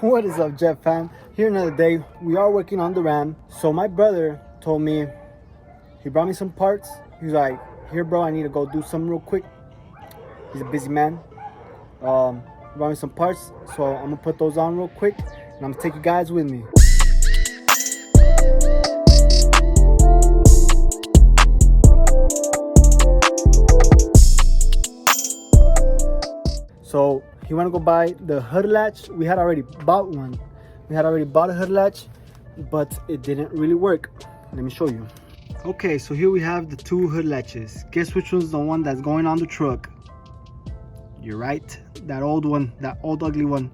What is up, Jet fam? Here another day. We are working on the Ram. So my brother told me, he brought me some parts. He's like, here bro, I need to go do something real quick. He's a busy man. He brought me some parts, so I'm gonna put those on real quick and I'm gonna take you guys with me. So he went to go buy the hood latch. We had already bought one. We had already bought a hood latch, but it didn't really work. Let me show you. Okay, so here we have the two hood latches. Guess which one's the one that's going on the truck? You're right, that old one, that old ugly one.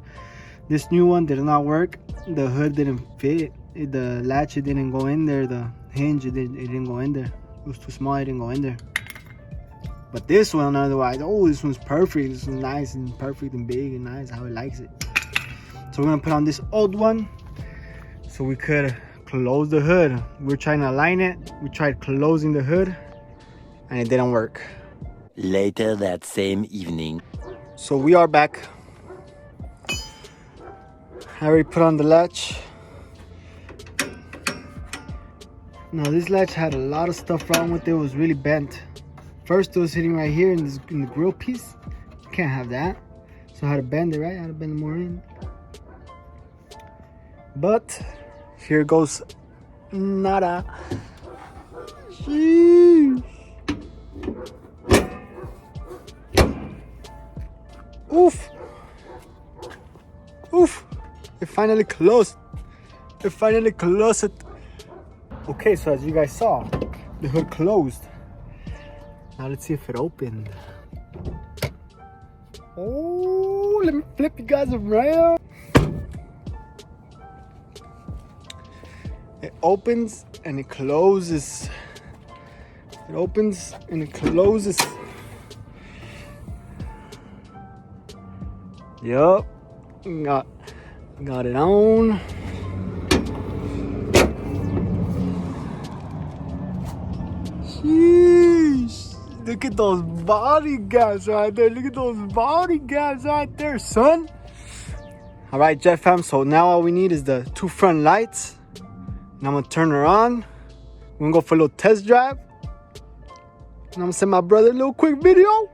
This new one did not work. The hood didn't fit. The latch, it didn't go in there. The hinge, it didn't go in there. It was too small, it didn't go in there. But this one, otherwise, oh, this one's perfect. This one's nice and perfect and big and nice, how it likes it. So we're gonna put on this old one so we could close the hood. We're trying to align it. We tried closing the hood and it didn't work. Later that same evening. So we are back. I already put on the latch. Now this latch had a lot of stuff wrong with it. It was really bent. First, it was sitting right here in the grill piece. Can't have that. So I had to bend it, right? I had to bend it more in. But here goes nada. Sheesh. Oof. Oof. It finally closed. It finally closed. Okay, so as you guys saw, the hood closed. Now let's see if it opened. Oh, let me flip you guys around. It opens and it closes. It opens and it closes. Yup. Got it on. Sheesh. Look at those body gaps right there. Look at those body gaps right there, son. All right, Jet fam. So now all we need is the two front lights. And I'm gonna turn her on. We're gonna go for a little test drive. And I'm gonna send my brother a little quick video.